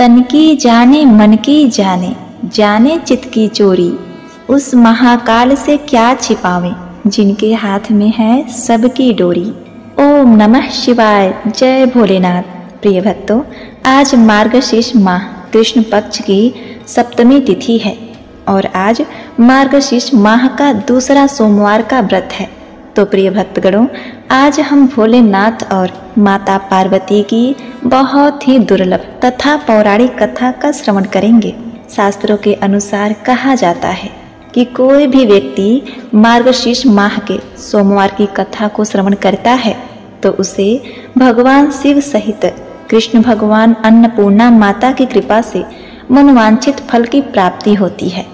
तन की जाने मन की जाने, जाने चित की चोरी। उस महाकाल से क्या छिपावें, जिनके हाथ में है सबकी डोरी। ओम नमः शिवाय, जय भोलेनाथ। प्रिय भक्तों, आज मार्गशीर्ष माह कृष्ण पक्ष की सप्तमी तिथि है और आज मार्गशीर्ष माह का दूसरा सोमवार का व्रत है। तो प्रिय भक्तगणों, आज हम भोलेनाथ और माता पार्वती की बहुत ही दुर्लभ तथा पौराणिक कथा का श्रवण करेंगे। शास्त्रों के अनुसार कहा जाता है कि कोई भी व्यक्ति मार्गशीर्ष माह के सोमवार की कथा को श्रवण करता है तो उसे भगवान शिव सहित कृष्ण भगवान अन्नपूर्णा माता की कृपा से मनोवांछित फल की प्राप्ति होती है।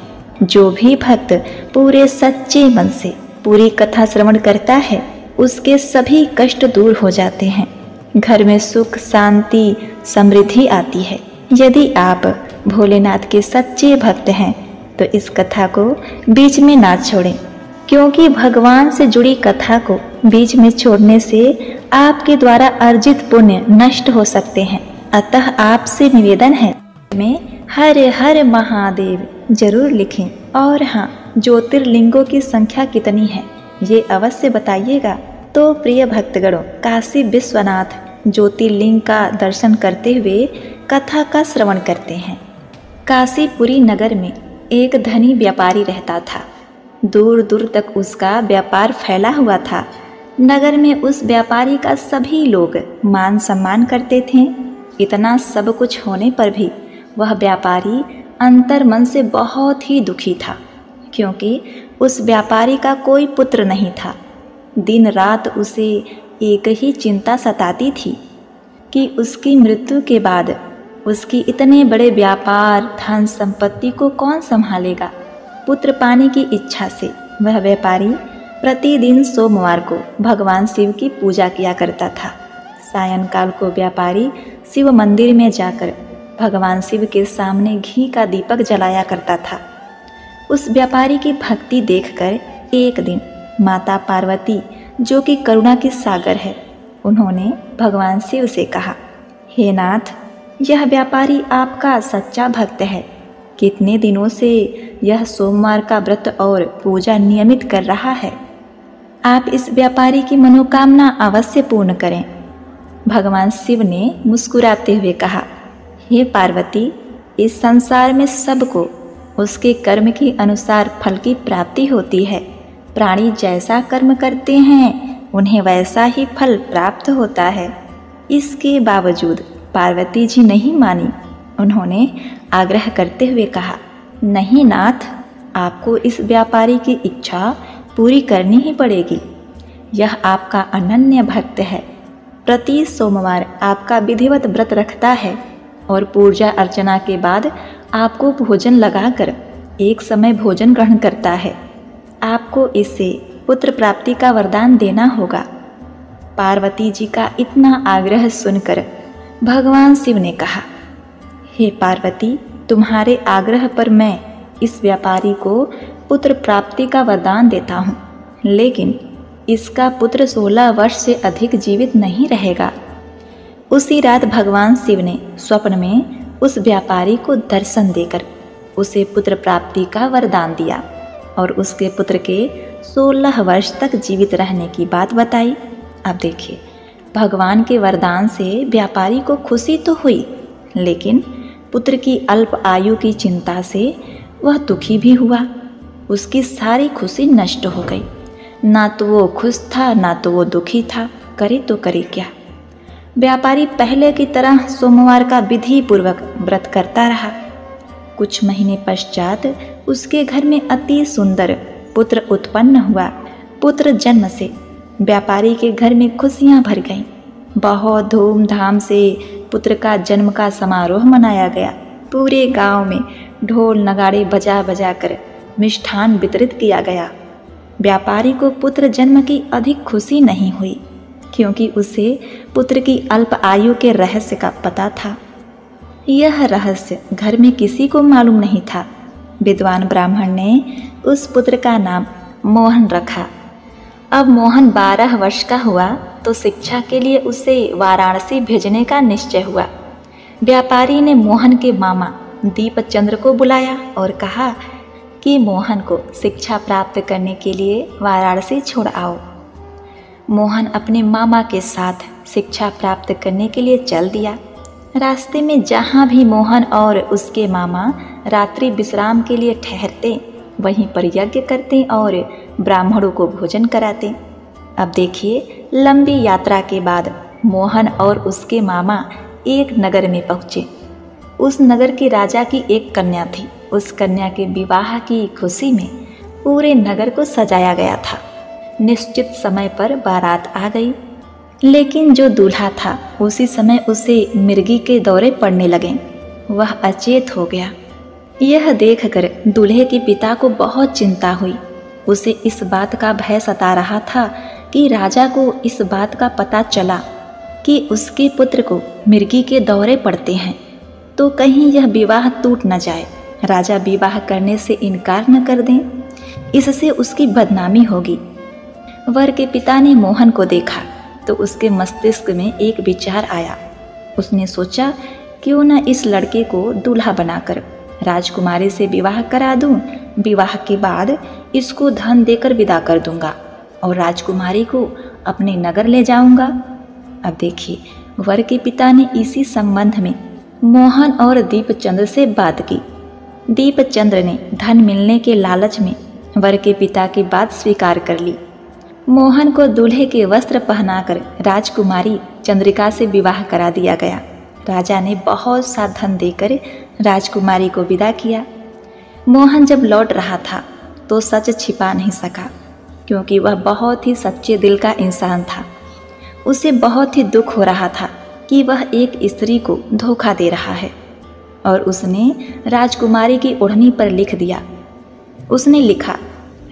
जो भी भक्त पूरे सच्चे मन से पूरी कथा श्रवण करता है उसके सभी कष्ट दूर हो जाते हैं, घर में सुख शांति समृद्धि आती है। यदि आप भोलेनाथ के सच्चे भक्त हैं तो इस कथा को बीच में ना छोड़ें, क्योंकि भगवान से जुड़ी कथा को बीच में छोड़ने से आपके द्वारा अर्जित पुण्य नष्ट हो सकते हैं। अतः आपसे निवेदन है में हर हर महादेव जरूर लिखें। और हाँ, ज्योतिर्लिंगों की संख्या कितनी है ये अवश्य बताइएगा। तो प्रिय भक्तगणों, काशी विश्वनाथ ज्योतिर्लिंग का दर्शन करते हुए कथा का श्रवण करते हैं। काशीपुरी नगर में एक धनी व्यापारी रहता था। दूर दूर तक उसका व्यापार फैला हुआ था। नगर में उस व्यापारी का सभी लोग मान सम्मान करते थे। इतना सब कुछ होने पर भी वह व्यापारी अंतर मन से बहुत ही दुखी था, क्योंकि उस व्यापारी का कोई पुत्र नहीं था। दिन रात उसे एक ही चिंता सताती थी कि उसकी मृत्यु के बाद उसकी इतने बड़े व्यापार धन संपत्ति को कौन संभालेगा। पुत्र पाने की इच्छा से वह व्यापारी प्रतिदिन सोमवार को भगवान शिव की पूजा किया करता था। सायंकाल को व्यापारी शिव मंदिर में जाकर भगवान शिव के सामने घी का दीपक जलाया करता था। उस व्यापारी की भक्ति देखकर एक दिन माता पार्वती, जो कि करुणा की सागर है, उन्होंने भगवान शिव से कहा, हे नाथ, यह व्यापारी आपका सच्चा भक्त है। कितने दिनों से यह सोमवार का व्रत और पूजा नियमित कर रहा है। आप इस व्यापारी की मनोकामना अवश्य पूर्ण करें। भगवान शिव ने मुस्कुराते हुए कहा, हे पार्वती, इस संसार में सबको उसके कर्म के अनुसार फल की प्राप्ति होती है। प्राणी जैसा कर्म करते हैं उन्हें वैसा ही फल प्राप्त होता है। इसके बावजूद पार्वती जी नहीं मानी। उन्होंने आग्रह करते हुए कहा, नहीं नाथ, आपको इस व्यापारी की इच्छा पूरी करनी ही पड़ेगी। यह आपका अनन्य भक्त है। प्रति सोमवार आपका विधिवत व्रत रखता है और पूजा अर्चना के बाद आपको भोजन लगाकर एक समय भोजन ग्रहण करता है। आपको इससे पुत्र प्राप्ति का वरदान देना होगा। पार्वती जी का इतना आग्रह सुनकर भगवान शिव ने कहा, हे पार्वती, तुम्हारे आग्रह पर मैं इस व्यापारी को पुत्र प्राप्ति का वरदान देता हूँ, लेकिन इसका पुत्र 16 वर्ष से अधिक जीवित नहीं रहेगा। उसी रात भगवान शिव ने स्वप्न में उस व्यापारी को दर्शन देकर उसे पुत्र प्राप्ति का वरदान दिया और उसके पुत्र के 16 वर्ष तक जीवित रहने की बात बताई। अब देखिए, भगवान के वरदान से व्यापारी को खुशी तो हुई, लेकिन पुत्र की अल्प आयु की चिंता से वह दुखी भी हुआ। उसकी सारी खुशी नष्ट हो गई। ना तो वो खुश था, ना तो वो दुखी था। करे तो करे क्या। व्यापारी पहले की तरह सोमवार का विधि पूर्वक व्रत करता रहा। कुछ महीने पश्चात उसके घर में अति सुंदर पुत्र उत्पन्न हुआ। पुत्र जन्म से व्यापारी के घर में खुशियां भर गईं। बहुत धूमधाम से पुत्र का जन्म का समारोह मनाया गया। पूरे गांव में ढोल नगाड़े बजा बजा कर मिष्ठान वितरित किया गया। व्यापारी को पुत्र जन्म की अधिक खुशी नहीं हुई, क्योंकि उसे पुत्र की अल्प आयु के रहस्य का पता था। यह रहस्य घर में किसी को मालूम नहीं था। विद्वान ब्राह्मण ने उस पुत्र का नाम मोहन रखा। अब मोहन 12 वर्ष का हुआ तो शिक्षा के लिए उसे वाराणसी भेजने का निश्चय हुआ। व्यापारी ने मोहन के मामा दीपचंद्र को बुलाया और कहा कि मोहन को शिक्षा प्राप्त करने के लिए वाराणसी छोड़ आओ। मोहन अपने मामा के साथ शिक्षा प्राप्त करने के लिए चल दिया। रास्ते में जहाँ भी मोहन और उसके मामा रात्रि विश्राम के लिए ठहरते, वहीं पर यज्ञ करते और ब्राह्मणों को भोजन कराते। अब देखिए, लंबी यात्रा के बाद मोहन और उसके मामा एक नगर में पहुँचे। उस नगर के राजा की एक कन्या थी। उस कन्या के विवाह की खुशी में पूरे नगर को सजाया गया था। निश्चित समय पर बारात आ गई, लेकिन जो दूल्हा था उसी समय उसे मिर्गी के दौरे पड़ने लगे। वह अचेत हो गया। यह देखकर दूल्हे के पिता को बहुत चिंता हुई। उसे इस बात का भय सता रहा था कि राजा को इस बात का पता चला कि उसके पुत्र को मिर्गी के दौरे पड़ते हैं, तो कहीं यह विवाह टूट न जाए, राजा विवाह करने से इनकार न कर दें, इससे उसकी बदनामी होगी। वर के पिता ने मोहन को देखा तो उसके मस्तिष्क में एक विचार आया। उसने सोचा, क्यों न इस लड़के को दूल्हा बनाकर राजकुमारी से विवाह करा दूं। विवाह के बाद इसको धन देकर विदा कर दूंगा और राजकुमारी को अपने नगर ले जाऊंगा। अब देखिए, वर के पिता ने इसी संबंध में मोहन और दीपचंद्र से बात की। दीपचंद्र ने धन मिलने के लालच में वर के पिता की बात स्वीकार कर ली। मोहन को दूल्हे के वस्त्र पहनाकर राजकुमारी चंद्रिका से विवाह करा दिया गया। राजा ने बहुत सा धन देकर राजकुमारी को विदा किया। मोहन जब लौट रहा था तो सच छिपा नहीं सका, क्योंकि वह बहुत ही सच्चे दिल का इंसान था। उसे बहुत ही दुख हो रहा था कि वह एक स्त्री को धोखा दे रहा है, और उसने राजकुमारी की ओढ़नी पर लिख दिया। उसने लिखा,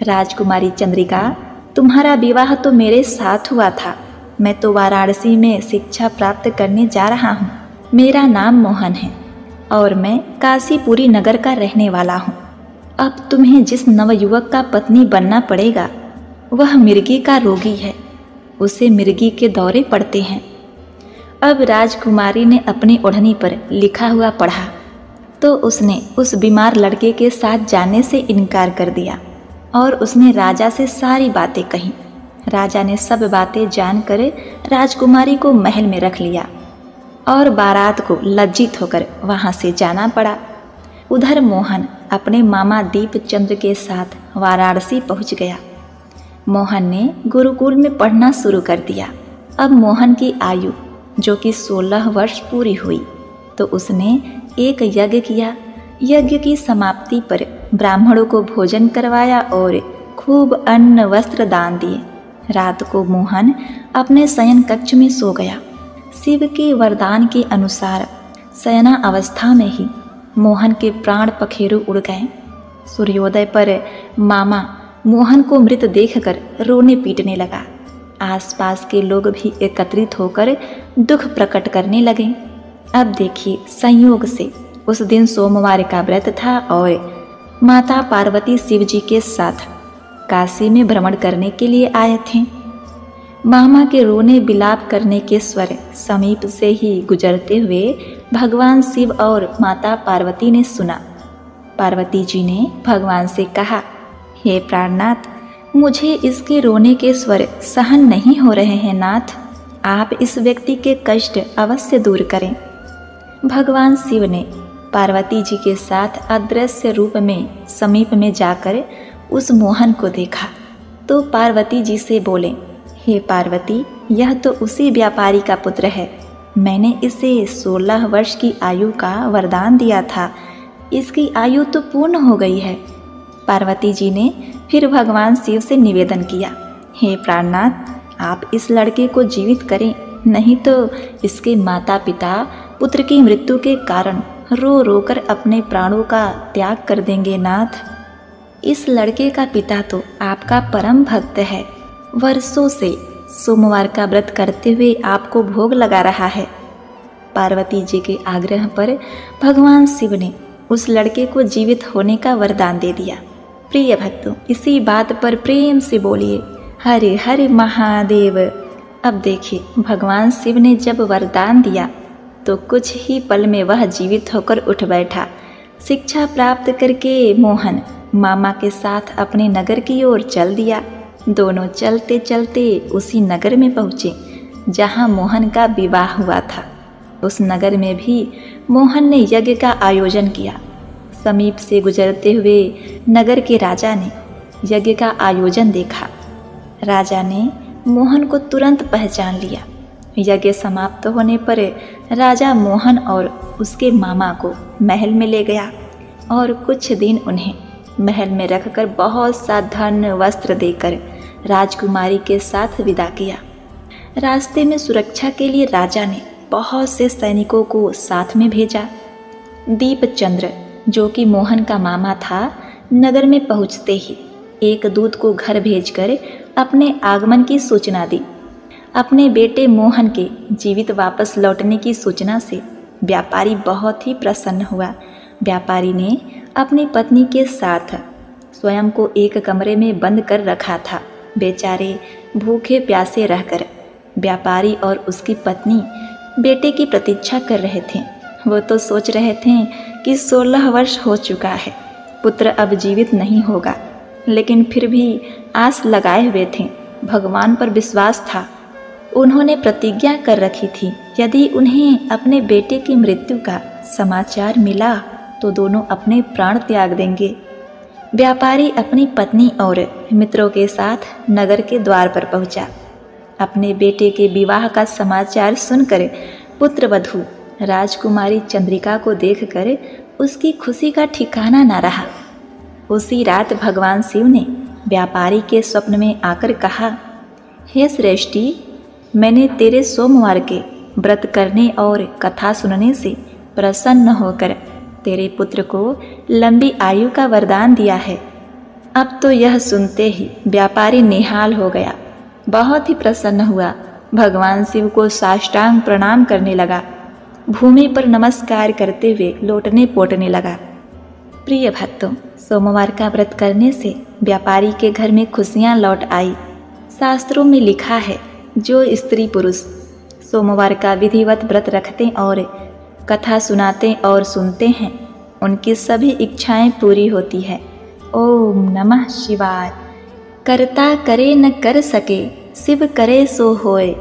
राजकुमारी चंद्रिका, तुम्हारा विवाह तो मेरे साथ हुआ था। मैं तो वाराणसी में शिक्षा प्राप्त करने जा रहा हूँ। मेरा नाम मोहन है और मैं काशीपुरी नगर का रहने वाला हूँ। अब तुम्हें जिस नवयुवक का पत्नी बनना पड़ेगा वह मिर्गी का रोगी है। उसे मिर्गी के दौरे पड़ते हैं। अब राजकुमारी ने अपनी ओढ़नी पर लिखा हुआ पढ़ा तो उसने उस बीमार लड़के के साथ जाने से इनकार कर दिया और उसने राजा से सारी बातें कही। राजा ने सब बातें जानकर राजकुमारी को महल में रख लिया और बारात को लज्जित होकर वहां से जाना पड़ा। उधर मोहन अपने मामा दीपचंद्र के साथ वाराणसी पहुंच गया। मोहन ने गुरुकुल में पढ़ना शुरू कर दिया। अब मोहन की आयु जो कि 16 वर्ष पूरी हुई तो उसने एक यज्ञ किया। यज्ञ की समाप्ति पर ब्राह्मणों को भोजन करवाया और खूब अन्न वस्त्र दान दिए। रात को मोहन अपने शयन कक्ष में सो गया। शिव के वरदान के अनुसार शयना अवस्था में ही मोहन के प्राण पखेरु उड़ गए। सूर्योदय पर मामा मोहन को मृत देखकर रोने पीटने लगा। आसपास के लोग भी एकत्रित होकर दुख प्रकट करने लगे। अब देखिए, संयोग से उस दिन सोमवार का व्रत था और माता पार्वती शिव जी के साथ काशी में भ्रमण करने के लिए आए थे। मामा के रोने बिलाप करने के स्वर समीप से ही गुजरते हुए भगवान शिव और माता पार्वती ने सुना। पार्वती जी ने भगवान से कहा, हे प्राणनाथ, मुझे इसके रोने के स्वर सहन नहीं हो रहे हैं नाथ, आप इस व्यक्ति के कष्ट अवश्य दूर करें। भगवान शिव ने पार्वती जी के साथ अदृश्य रूप में समीप में जाकर उस मोहन को देखा तो पार्वती जी से बोले, हे पार्वती, यह तो उसी व्यापारी का पुत्र है। मैंने इसे 16 वर्ष की आयु का वरदान दिया था। इसकी आयु तो पूर्ण हो गई है। पार्वती जी ने फिर भगवान शिव से निवेदन किया, हे प्राणनाथ, आप इस लड़के को जीवित करें, नहीं तो इसके माता पिता पुत्र की मृत्यु के कारण रो रो कर अपने प्राणों का त्याग कर देंगे नाथ। इस लड़के का पिता तो आपका परम भक्त है। वर्षों से सोमवार का व्रत करते हुए आपको भोग लगा रहा है। पार्वती जी के आग्रह पर भगवान शिव ने उस लड़के को जीवित होने का वरदान दे दिया। प्रिय भक्तों, इसी बात पर प्रेम से बोलिए हरे हरे महादेव। अब देखिए, भगवान शिव ने जब वरदान दिया तो कुछ ही पल में वह जीवित होकर उठ बैठा। शिक्षा प्राप्त करके मोहन मामा के साथ अपने नगर की ओर चल दिया। दोनों चलते चलते उसी नगर में पहुँचे जहाँ मोहन का विवाह हुआ था। उस नगर में भी मोहन ने यज्ञ का आयोजन किया। समीप से गुजरते हुए नगर के राजा ने यज्ञ का आयोजन देखा। राजा ने मोहन को तुरंत पहचान लिया। यज्ञ समाप्त होने पर राजा मोहन और उसके मामा को महल में ले गया और कुछ दिन उन्हें महल में रखकर बहुत सा धन वस्त्र देकर राजकुमारी के साथ विदा किया। रास्ते में सुरक्षा के लिए राजा ने बहुत से सैनिकों को साथ में भेजा। दीपचंद्र, जो कि मोहन का मामा था, नगर में पहुंचते ही एक दूत को घर भेजकर अपने आगमन की सूचना दी। अपने बेटे मोहन के जीवित वापस लौटने की सूचना से व्यापारी बहुत ही प्रसन्न हुआ। व्यापारी ने अपनी पत्नी के साथ स्वयं को एक कमरे में बंद कर रखा था। बेचारे भूखे प्यासे रहकर व्यापारी और उसकी पत्नी बेटे की प्रतीक्षा कर रहे थे। वो तो सोच रहे थे कि 16 वर्ष हो चुका है, पुत्र अब जीवित नहीं होगा, लेकिन फिर भी आस लगाए हुए थे। भगवान पर विश्वास था। उन्होंने प्रतिज्ञा कर रखी थी, यदि उन्हें अपने बेटे की मृत्यु का समाचार मिला तो दोनों अपने प्राण त्याग देंगे। व्यापारी अपनी पत्नी और मित्रों के साथ नगर के द्वार पर पहुंचा। अपने बेटे के विवाह का समाचार सुनकर पुत्रवधू राजकुमारी चंद्रिका को देखकर उसकी खुशी का ठिकाना न रहा। उसी रात भगवान शिव ने व्यापारी के स्वप्न में आकर कहा, हे श्रेष्ठी, मैंने तेरे सोमवार के व्रत करने और कथा सुनने से प्रसन्न होकर तेरे पुत्र को लंबी आयु का वरदान दिया है। अब तो यह सुनते ही व्यापारी निहाल हो गया, बहुत ही प्रसन्न हुआ। भगवान शिव को साष्टांग प्रणाम करने लगा, भूमि पर नमस्कार करते हुए लोटने पोटने लगा। प्रिय भक्तों, सोमवार का व्रत करने से व्यापारी के घर में खुशियां लौट आई। शास्त्रों में लिखा है, जो स्त्री पुरुष सोमवार का विधिवत व्रत रखते और कथा सुनाते और सुनते हैं, उनकी सभी इच्छाएं पूरी होती है। ओम नमः शिवाय। करता करे न कर सके, शिव करे सो होए,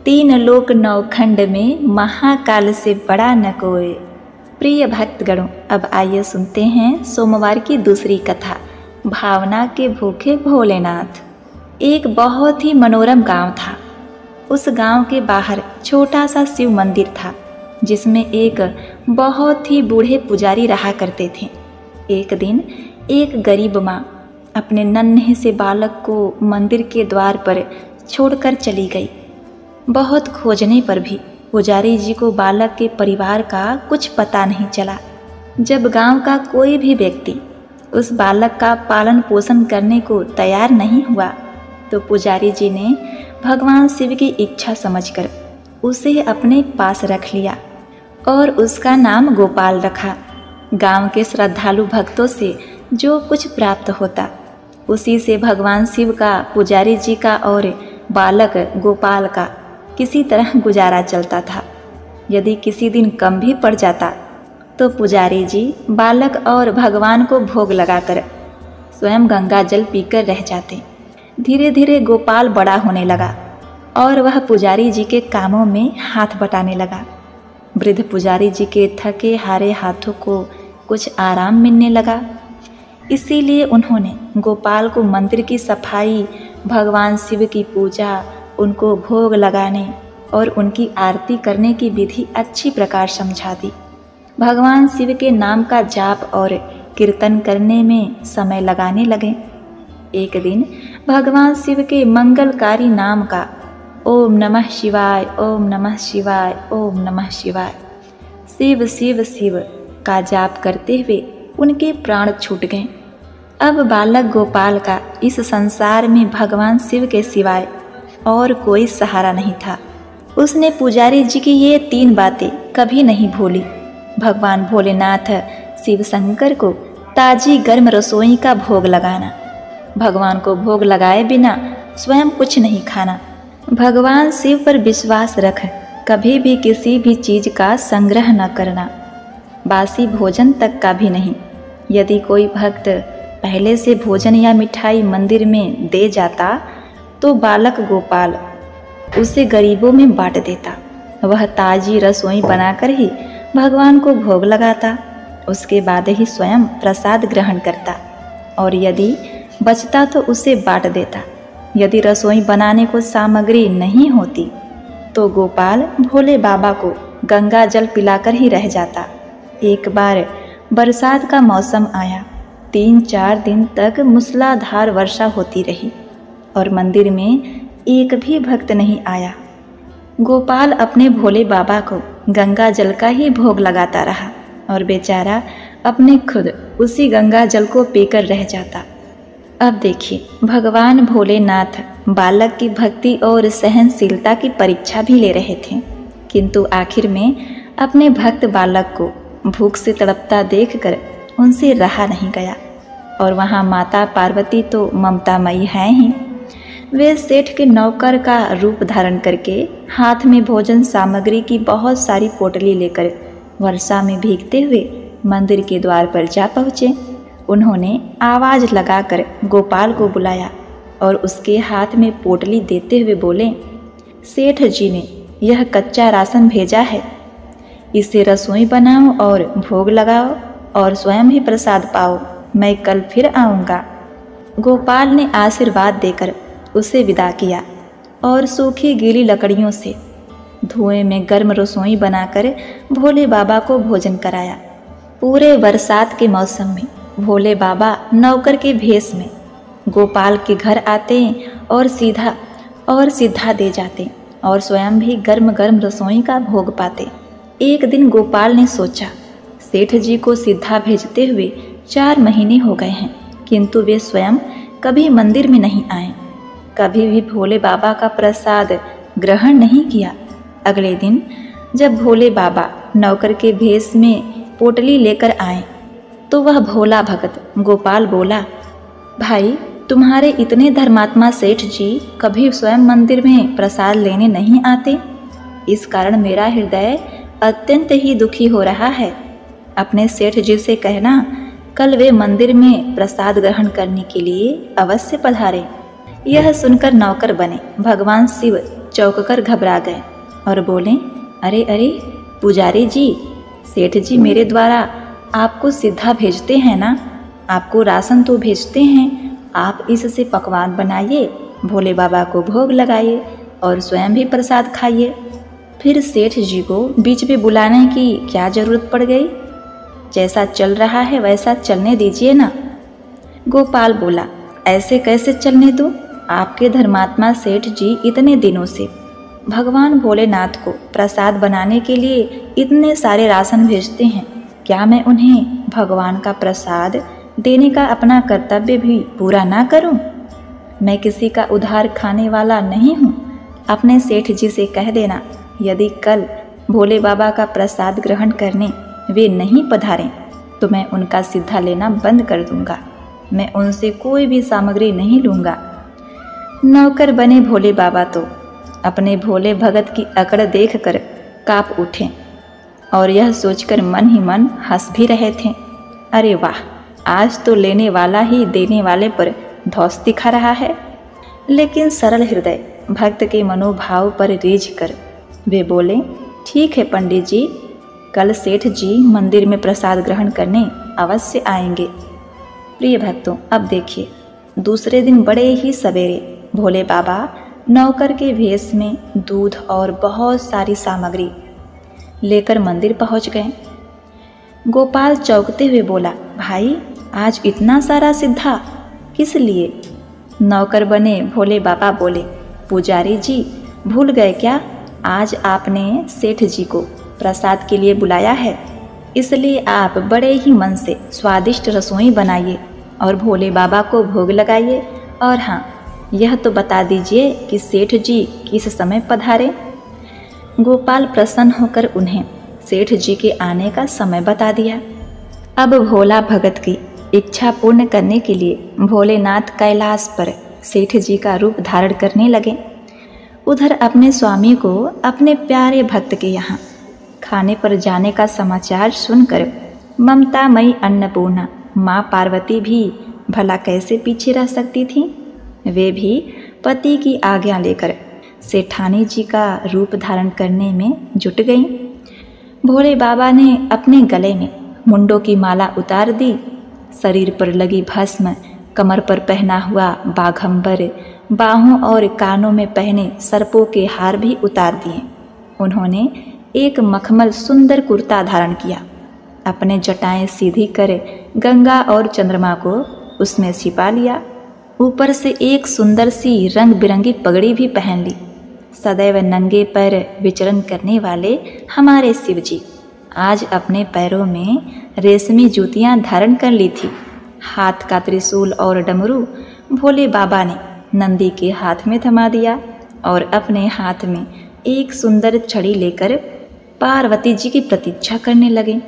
3 लोक 9 खंड में महाकाल से बड़ा न कोई। प्रिय भक्तगणों, अब आइए सुनते हैं सोमवार की दूसरी कथा, भावना के भूखे भोलेनाथ। एक बहुत ही मनोरम गांव था। उस गांव के बाहर छोटा सा शिव मंदिर था, जिसमें एक बहुत ही बूढ़े पुजारी रहा करते थे। एक दिन एक गरीब माँ अपने नन्हे से बालक को मंदिर के द्वार पर छोड़कर चली गई। बहुत खोजने पर भी पुजारी जी को बालक के परिवार का कुछ पता नहीं चला। जब गांव का कोई भी व्यक्ति उस बालक का पालन पोषण करने को तैयार नहीं हुआ, तो पुजारी जी ने भगवान शिव की इच्छा समझकर उसे अपने पास रख लिया और उसका नाम गोपाल रखा। गांव के श्रद्धालु भक्तों से जो कुछ प्राप्त होता, उसी से भगवान शिव का, पुजारी जी का और बालक गोपाल का किसी तरह गुजारा चलता था। यदि किसी दिन कम भी पड़ जाता, तो पुजारी जी बालक और भगवान को भोग लगाकर स्वयं गंगा जल पीकर रह जाते। धीरे धीरे गोपाल बड़ा होने लगा और वह पुजारी जी के कामों में हाथ बटाने लगा। वृद्ध पुजारी जी के थके हारे हाथों को कुछ आराम मिलने लगा। इसीलिए उन्होंने गोपाल को मंदिर की सफाई, भगवान शिव की पूजा, उनको भोग लगाने और उनकी आरती करने की विधि अच्छी प्रकार समझा दी। भगवान शिव के नाम का जाप और कीर्तन करने में समय लगाने लगे। एक दिन भगवान शिव के मंगलकारी नाम का ओम नमः शिवाय, ओम नमः शिवाय, ओम नमः शिवाय, शिव शिव शिव का जाप करते हुए उनके प्राण छूट गए। अब बालक गोपाल का इस संसार में भगवान शिव के सिवाय और कोई सहारा नहीं था। उसने पुजारी जी की ये 3 बातें कभी नहीं भूली। भगवान भोलेनाथ शिव शंकर को ताजी गर्म रसोई का भोग लगाना, भगवान को भोग लगाए बिना स्वयं कुछ नहीं खाना, भगवान शिव पर विश्वास रख कभी भी किसी भी चीज़ का संग्रह न करना, बासी भोजन तक का भी नहीं। यदि कोई भक्त पहले से भोजन या मिठाई मंदिर में दे जाता तो बालक गोपाल उसे गरीबों में बांट देता। वह ताजी रसोई बनाकर ही भगवान को भोग लगाता, उसके बाद ही स्वयं प्रसाद ग्रहण करता और यदि बचता तो उसे बांट देता। यदि रसोई बनाने को सामग्री नहीं होती तो गोपाल भोले बाबा को गंगा जल पिलाकर ही रह जाता। एक बार बरसात का मौसम आया। 3-4 दिन तक मूसलाधार वर्षा होती रही और मंदिर में एक भी भक्त नहीं आया। गोपाल अपने भोले बाबा को गंगा जल का ही भोग लगाता रहा और बेचारा अपने खुद उसी गंगा जल को पीकर रह जाता। अब देखिए, भगवान भोलेनाथ बालक की भक्ति और सहनशीलता की परीक्षा भी ले रहे थे, किंतु आखिर में अपने भक्त बालक को भूख से तड़पता देखकर उनसे रहा नहीं गया। और वहाँ माता पार्वती तो ममतामयी हैं ही। वे सेठ के नौकर का रूप धारण करके हाथ में भोजन सामग्री की बहुत सारी पोटली लेकर वर्षा में भीगते हुए मंदिर के द्वार पर जा पहुँचे। उन्होंने आवाज़ लगाकर गोपाल को बुलाया और उसके हाथ में पोटली देते हुए बोले, सेठ जी ने यह कच्चा राशन भेजा है, इसे रसोई बनाओ और भोग लगाओ और स्वयं भी प्रसाद पाओ। मैं कल फिर आऊँगा। गोपाल ने आशीर्वाद देकर उसे विदा किया और सूखी गीली लकड़ियों से धुएं में गर्म रसोई बनाकर भोले बाबा को भोजन कराया। पूरे बरसात के मौसम में भोले बाबा नौकर के भेष में गोपाल के घर आते और सीधा दे जाते और स्वयं भी गर्म गर्म रसोई का भोग पाते। एक दिन गोपाल ने सोचा, सेठ जी को सीधा भेजते हुए 4 महीने हो गए हैं, किंतु वे स्वयं कभी मंदिर में नहीं आए, कभी भी भोले बाबा का प्रसाद ग्रहण नहीं किया। अगले दिन जब भोले बाबा नौकर के भेष में पोटली लेकर आए तो वह भोला भगत गोपाल बोला, भाई तुम्हारे इतने धर्मात्मा सेठ जी कभी स्वयं मंदिर में प्रसाद लेने नहीं आते, इस कारण मेरा हृदय अत्यंत ही दुखी हो रहा है। अपने सेठ जी से कहना कल वे मंदिर में प्रसाद ग्रहण करने के लिए अवश्य पधारे। यह सुनकर नौकर बने भगवान शिव चौंक कर घबरा गए और बोले, अरे अरे पुजारी जी, सेठ जी मेरे द्वारा आपको सीधा भेजते हैं ना, आपको राशन तो भेजते हैं, आप इससे पकवान बनाइए, भोले बाबा को भोग लगाइए और स्वयं भी प्रसाद खाइए। फिर सेठ जी को बीच में बुलाने की क्या जरूरत पड़ गई? जैसा चल रहा है वैसा चलने दीजिए ना। गोपाल बोला, ऐसे कैसे चलने दो? आपके धर्मात्मा सेठ जी इतने दिनों से भगवान भोलेनाथ को प्रसाद बनाने के लिए इतने सारे राशन भेजते हैं, क्या मैं उन्हें भगवान का प्रसाद देने का अपना कर्तव्य भी पूरा ना करूं? मैं किसी का उधार खाने वाला नहीं हूं। अपने सेठ जी से कह देना, यदि कल भोले बाबा का प्रसाद ग्रहण करने वे नहीं पधारें तो मैं उनका सीधा लेना बंद कर दूंगा, मैं उनसे कोई भी सामग्री नहीं लूंगा। नौकर बने भोले बाबा तो अपने भोले भगत की अकड़ देखकर काँप उठे और यह सोचकर मन ही मन हंस भी रहे थे, अरे वाह, आज तो लेने वाला ही देने वाले पर धौंस दिखा रहा है। लेकिन सरल हृदय भक्त के मनोभाव पर रीझ कर वे बोले, ठीक है पंडित जी, कल सेठ जी मंदिर में प्रसाद ग्रहण करने अवश्य आएंगे। प्रिय भक्तों, अब देखिए, दूसरे दिन बड़े ही सवेरे भोले बाबा नौकर के भेष में दूध और बहुत सारी सामग्री लेकर मंदिर पहुंच गए। गोपाल चौंकते हुए बोला, भाई आज इतना सारा सिद्धा किस लिए? नौकर बने भोले बाबा बोले, पुजारी जी भूल गए क्या, आज आपने सेठ जी को प्रसाद के लिए बुलाया है, इसलिए आप बड़े ही मन से स्वादिष्ट रसोई बनाइए और भोले बाबा को भोग लगाइए। और हाँ, यह तो बता दीजिए कि सेठ जी किस समय पधारे। गोपाल प्रसन्न होकर उन्हें सेठ जी के आने का समय बता दिया। अब भोला भगत की इच्छा पूर्ण करने के लिए भोलेनाथ कैलाश पर सेठ जी का रूप धारण करने लगे। उधर अपने स्वामी को अपने प्यारे भक्त के यहाँ खाने पर जाने का समाचार सुनकर ममतामयी अन्नपूर्णा माँ पार्वती भी भला कैसे पीछे रह सकती थीं। वे भी पति की आज्ञा लेकर सेठानी जी का रूप धारण करने में जुट गईं। भोले बाबा ने अपने गले में मुंडों की माला उतार दी, शरीर पर लगी भस्म, कमर पर पहना हुआ बाघंबर, बाहों और कानों में पहने सर्पों के हार भी उतार दिए। उन्होंने एक मखमल सुंदर कुर्ता धारण किया, अपने जटाएं सीधी कर गंगा और चंद्रमा को उसमें छिपा लिया। ऊपर से एक सुंदर सी रंग बिरंगी पगड़ी भी पहन ली। सदैव नंगे पैर विचरण करने वाले हमारे शिव जी आज अपने पैरों में रेशमी जूतियां धारण कर ली थी। हाथ का त्रिशूल और डमरू भोले बाबा ने नंदी के हाथ में थमा दिया और अपने हाथ में एक सुंदर छड़ी लेकर पार्वती जी की प्रतीक्षा करने लगे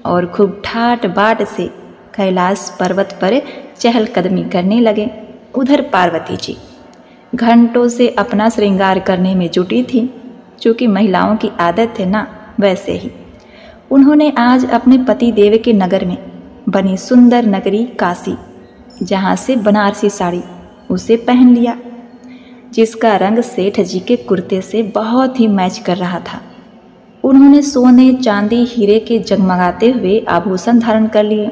और खूब ठाट बाट से कैलाश पर्वत पर चहलकदमी करने लगे। उधर पार्वती जी घंटों से अपना श्रृंगार करने में जुटी थी। चूँकि महिलाओं की आदत है ना, वैसे ही उन्होंने आज अपने पति देव के नगर में बनी सुंदर नगरी काशी, जहाँ से बनारसी साड़ी उसे पहन लिया, जिसका रंग सेठ जी के कुर्ते से बहुत ही मैच कर रहा था। उन्होंने सोने चांदी हीरे के जगमगाते हुए आभूषण धारण कर लिए।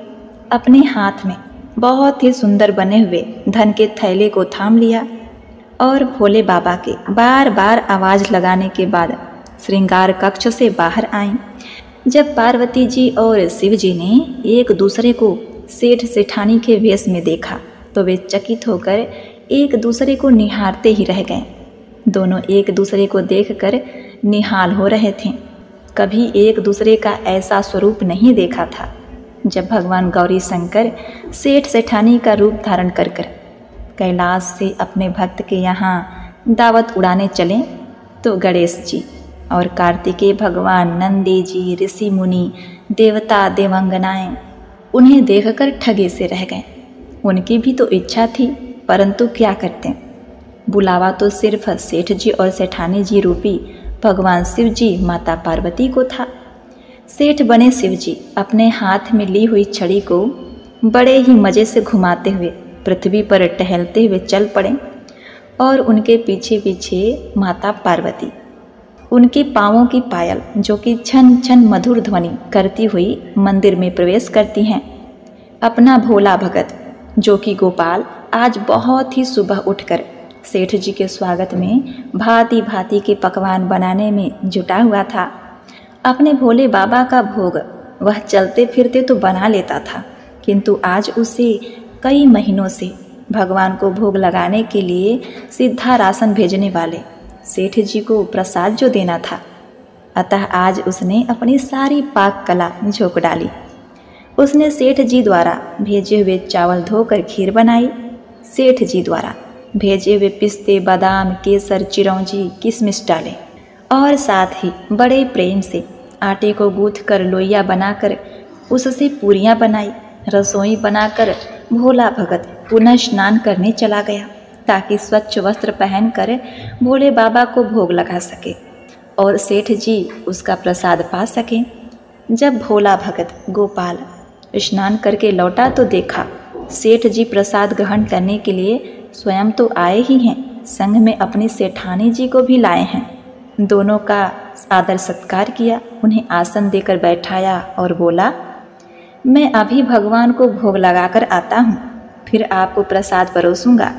अपने हाथ में बहुत ही सुंदर बने हुए धन के थैले को थाम लिया और भोले बाबा के बार बार आवाज़ लगाने के बाद श्रृंगार कक्ष से बाहर आईं। जब पार्वती जी और शिव जी ने एक दूसरे को सेठ सेठानी के वेश में देखा तो वे चकित होकर एक दूसरे को निहारते ही रह गए। दोनों एक दूसरे को देखकर निहाल हो रहे थे। कभी एक दूसरे का ऐसा स्वरूप नहीं देखा था। जब भगवान गौरी शंकर सेठ सेठानी का रूप धारण कर कैलाश से अपने भक्त के यहाँ दावत उड़ाने चले तो गणेश जी और कार्तिकेय भगवान, नंदी जी, ऋषि मुनि, देवता देवांगनाएं उन्हें देखकर ठगे से रह गए। उनकी भी तो इच्छा थी, परंतु क्या करते, बुलावा तो सिर्फ सेठ जी और सेठानी जी रूपी भगवान शिव जी माता पार्वती को था। सेठ बने शिव जी अपने हाथ में ली हुई छड़ी को बड़े ही मज़े से घुमाते हुए पृथ्वी पर टहलते हुए चल पड़े और उनके पीछे पीछे माता पार्वती उनके पाँवों की पायल जो कि छन छन मधुर ध्वनि करती हुई मंदिर में प्रवेश करती हैं। अपना भोला भगत जो कि गोपाल आज बहुत ही सुबह उठकर सेठ जी के स्वागत में भांति भांति के पकवान बनाने में जुटा हुआ था। अपने भोले बाबा का भोग वह चलते फिरते तो बना लेता था, किंतु आज उसे कई महीनों से भगवान को भोग लगाने के लिए सीधा राशन भेजने वाले सेठ जी को प्रसाद जो देना था, अतः आज उसने अपनी सारी पाक कला झोंक डाली। उसने सेठ जी द्वारा भेजे हुए चावल धोकर खीर बनाई, सेठ जी द्वारा भेजे हुए पिस्ते, बादाम, केसर, चिरौंजी, किशमिश डाले और साथ ही बड़े प्रेम से आटे को गूँथ कर लोइया बनाकर उससे पूरियाँ बनाई। रसोई बनाकर भोला भगत पुनः स्नान करने चला गया ताकि स्वच्छ वस्त्र पहनकर भोले बाबा को भोग लगा सके और सेठ जी उसका प्रसाद पा सकें। जब भोला भगत गोपाल स्नान करके लौटा तो देखा सेठ जी प्रसाद ग्रहण करने के लिए स्वयं तो आए ही हैं, संग में अपनी सेठानी जी को भी लाए हैं। दोनों का आदर सत्कार किया, उन्हें आसन देकर बैठाया और बोला, मैं अभी भगवान को भोग लगाकर आता हूँ, फिर आपको प्रसाद परोसूंगा।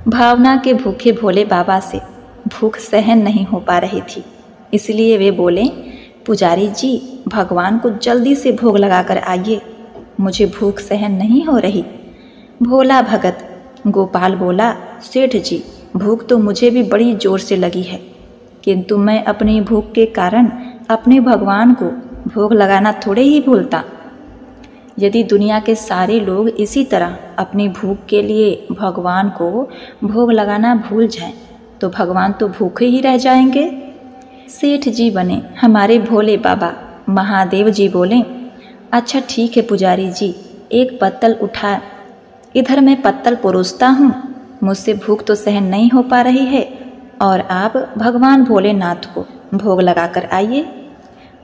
भावना के भूखे भोले बाबा से भूख सहन नहीं हो पा रही थी, इसलिए वे बोले, पुजारी जी भगवान को जल्दी से भोग लगाकर आइए, मुझे भूख सहन नहीं हो रही। भोला भगत गोपाल बोला, सेठ जी भूख तो मुझे भी बड़ी जोर से लगी है, किंतु मैं अपनी भूख के कारण अपने भगवान को भोग लगाना थोड़े ही भूलता। यदि दुनिया के सारे लोग इसी तरह अपनी भूख के लिए भगवान को भोग लगाना भूल जाएं, तो भगवान तो भूखे ही रह जाएंगे। सेठ जी बने हमारे भोले बाबा। महादेव जी बोले, अच्छा ठीक है पुजारी जी, एक पत्तल उठा, इधर मैं पत्तल परोसता हूँ, मुझसे भूख तो सहन नहीं हो पा रही है और आप भगवान भोलेनाथ को भोग लगाकर आइए।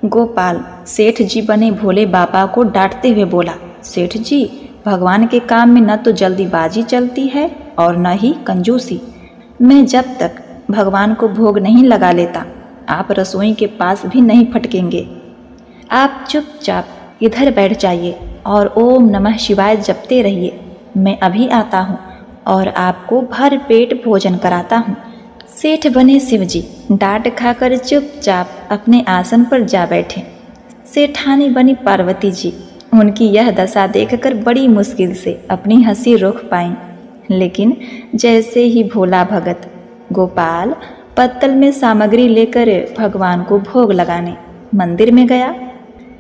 गोपाल सेठ जी बने भोले बाबा को डांटते हुए बोला, सेठ जी, भगवान के काम में न तो जल्दीबाजी चलती है और न ही कंजूसी। मैं जब तक भगवान को भोग नहीं लगा लेता, आप रसोई के पास भी नहीं फटकेंगे। आप चुपचाप इधर बैठ जाइए और ओम नमः शिवाय जपते रहिए। मैं अभी आता हूँ और आपको भर पेट भोजन कराता हूँ। सेठ बने शिवजी डांट खाकर चुपचाप अपने आसन पर जा बैठे। सेठानी बनी पार्वती जी उनकी यह दशा देखकर बड़ी मुश्किल से अपनी हंसी रोक पाईं। लेकिन जैसे ही भोला भगत गोपाल पत्तल में सामग्री लेकर भगवान को भोग लगाने मंदिर में गया,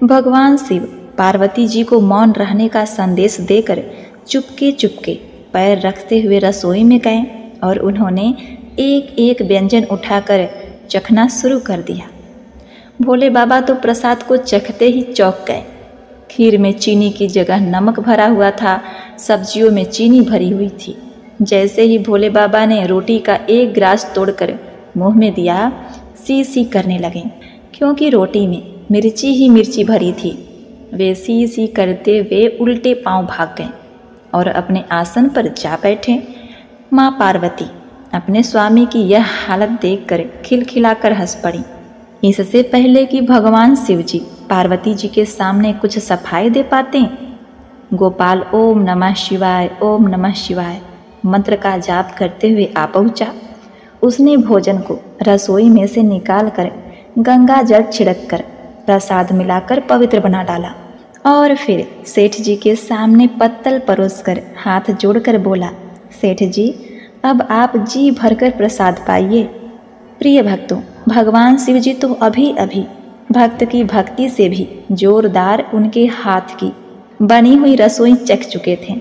भगवान शिव पार्वती जी को मौन रहने का संदेश देकर चुपके चुपके पैर रखते हुए रसोई में गए और उन्होंने एक एक व्यंजन उठाकर चखना शुरू कर दिया। भोले बाबा तो प्रसाद को चखते ही चौंक गए। खीर में चीनी की जगह नमक भरा हुआ था, सब्जियों में चीनी भरी हुई थी। जैसे ही भोले बाबा ने रोटी का एक ग्रास तोड़कर मुंह में दिया, सी सी करने लगे, क्योंकि रोटी में मिर्ची ही मिर्ची भरी थी। वे सी सी करते हुए उल्टे पांव भाग गए और अपने आसन पर जा बैठे। माँ पार्वती अपने स्वामी की यह हालत देखकर खिलखिलाकर हंस पड़ी। इससे पहले कि भगवान शिव जी पार्वती जी के सामने कुछ सफाई दे पाते, गोपाल ओम नमः शिवाय ओम नमः शिवाय मंत्र का जाप करते हुए आ पहुँचा। उसने भोजन को रसोई में से निकाल कर गंगा जल छिड़क कर प्रसाद मिलाकर पवित्र बना डाला और फिर सेठ जी के सामने पत्तल परोसकर हाथ जोड़कर बोला, सेठ जी, अब आप जी भरकर प्रसाद पाइए। प्रिय भक्तों, भगवान शिव जी तो अभी अभी भक्त की भक्ति से भी जोरदार उनके हाथ की बनी हुई रसोई चख चुके थे,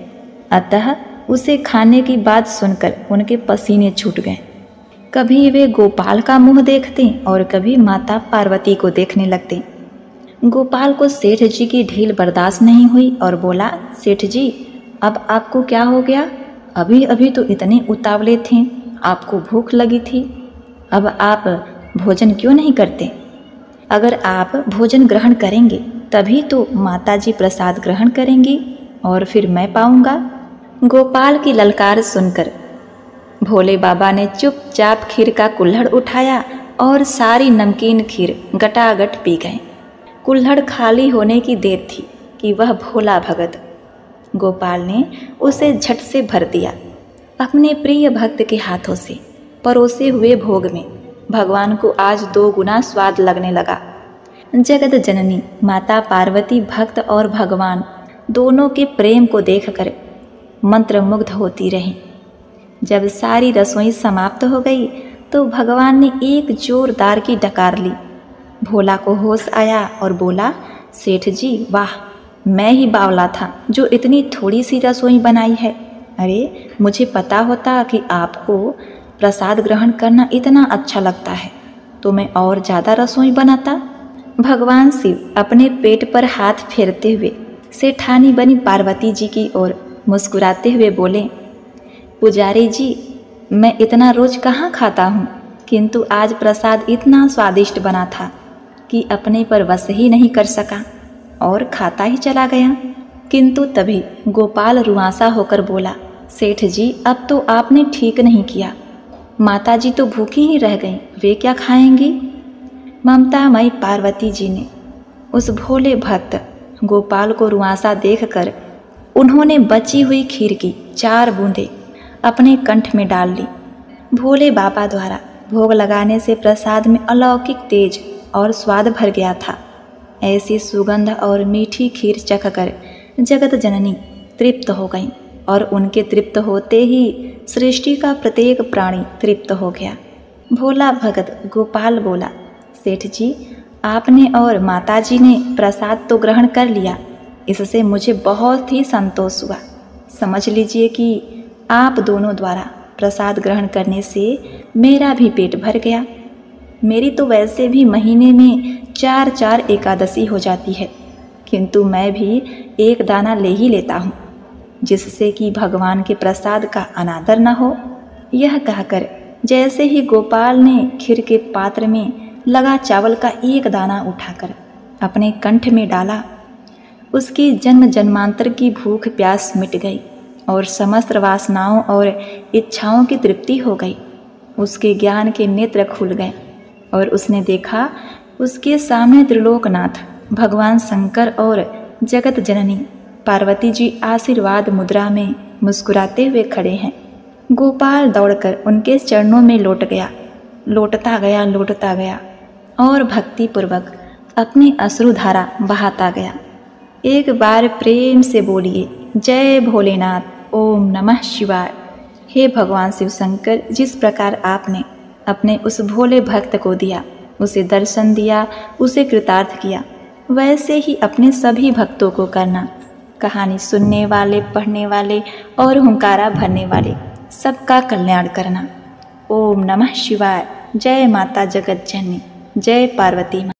अतः उसे खाने की बात सुनकर उनके पसीने छूट गए। कभी वे गोपाल का मुंह देखते और कभी माता पार्वती को देखने लगते। गोपाल को सेठ जी की ढील बर्दाश्त नहीं हुई और बोला, सेठ जी, अब आपको क्या हो गया? अभी अभी तो इतने उतावले थे, आपको भूख लगी थी, अब आप भोजन क्यों नहीं करते? अगर आप भोजन ग्रहण करेंगे तभी तो माताजी प्रसाद ग्रहण करेंगी और फिर मैं पाऊंगा। गोपाल की ललकार सुनकर भोले बाबा ने चुपचाप खीर का कुल्हड़ उठाया और सारी नमकीन खीर गटागट पी गए। कुल्हड़ खाली होने की देर थी कि वह भोला भगत गोपाल ने उसे झट से भर दिया। अपने प्रिय भक्त के हाथों से परोसे हुए भोग में भगवान को आज 2 गुना स्वाद लगने लगा। जगत जननी माता पार्वती भक्त और भगवान दोनों के प्रेम को देखकर मंत्रमुग्ध होती रही। जब सारी रसोई समाप्त हो गई तो भगवान ने एक जोरदार की डकार ली। भोला को होश आया और बोला, सेठ जी, वाह, मैं ही बावला था जो इतनी थोड़ी सी रसोई बनाई है। अरे, मुझे पता होता कि आपको प्रसाद ग्रहण करना इतना अच्छा लगता है तो मैं और ज़्यादा रसोई बनाता। भगवान शिव अपने पेट पर हाथ फेरते हुए सेठानी बनी पार्वती जी की ओर मुस्कुराते हुए बोले, पुजारी जी, मैं इतना रोज कहाँ खाता हूँ, किंतु आज प्रसाद इतना स्वादिष्ट बना था कि अपने पर वश ही नहीं कर सका और खाता ही चला गया। किंतु तभी गोपाल रुआंसा होकर बोला, सेठ जी, अब तो आपने ठीक नहीं किया। माताजी तो भूखी ही रह गईं, वे क्या खाएंगी? ममतामयी पार्वती जी ने उस भोले भक्त गोपाल को रुआंसा देखकर उन्होंने बची हुई खीर की 4 बूंदें अपने कंठ में डाल ली। भोले बाबा द्वारा भोग लगाने से प्रसाद में अलौकिक तेज और स्वाद भर गया था। ऐसी सुगंध और मीठी खीर चखकर जगत जननी तृप्त हो गई और उनके तृप्त होते ही सृष्टि का प्रत्येक प्राणी तृप्त हो गया। भोला भगत गोपाल बोला, सेठ जी, आपने और माताजी ने प्रसाद तो ग्रहण कर लिया, इससे मुझे बहुत ही संतोष हुआ। समझ लीजिए कि आप दोनों द्वारा प्रसाद ग्रहण करने से मेरा भी पेट भर गया। मेरी तो वैसे भी महीने में 4-4 एकादशी हो जाती है, किंतु मैं भी एक दाना ले ही लेता हूँ, जिससे कि भगवान के प्रसाद का अनादर न हो। यह कहकर जैसे ही गोपाल ने खीर के पात्र में लगा चावल का एक दाना उठाकर अपने कंठ में डाला, उसकी जन्म जन्मांतर की भूख प्यास मिट गई और समस्त वासनाओं और इच्छाओं की तृप्ति हो गई। उसके ज्ञान के नेत्र खुल गए और उसने देखा उसके सामने त्रिलोकनाथ भगवान शंकर और जगत जननी पार्वती जी आशीर्वाद मुद्रा में मुस्कुराते हुए खड़े हैं। गोपाल दौड़कर उनके चरणों में लौटता गया और भक्तिपूर्वक अपनी अश्रुधारा बहाता गया। एक बार प्रेम से बोलिए, जय भोलेनाथ, ओम नमः शिवाय। हे भगवान शिव शंकर, जिस प्रकार आपने अपने उस भोले भक्त को दिया, उसे दर्शन दिया, उसे कृतार्थ किया, वैसे ही अपने सभी भक्तों को करना। कहानी सुनने वाले, पढ़ने वाले और हुंकारा भरने वाले सबका कल्याण करना। ओम नमः शिवाय। जय माता जगत जननी, जय पार्वती माँ।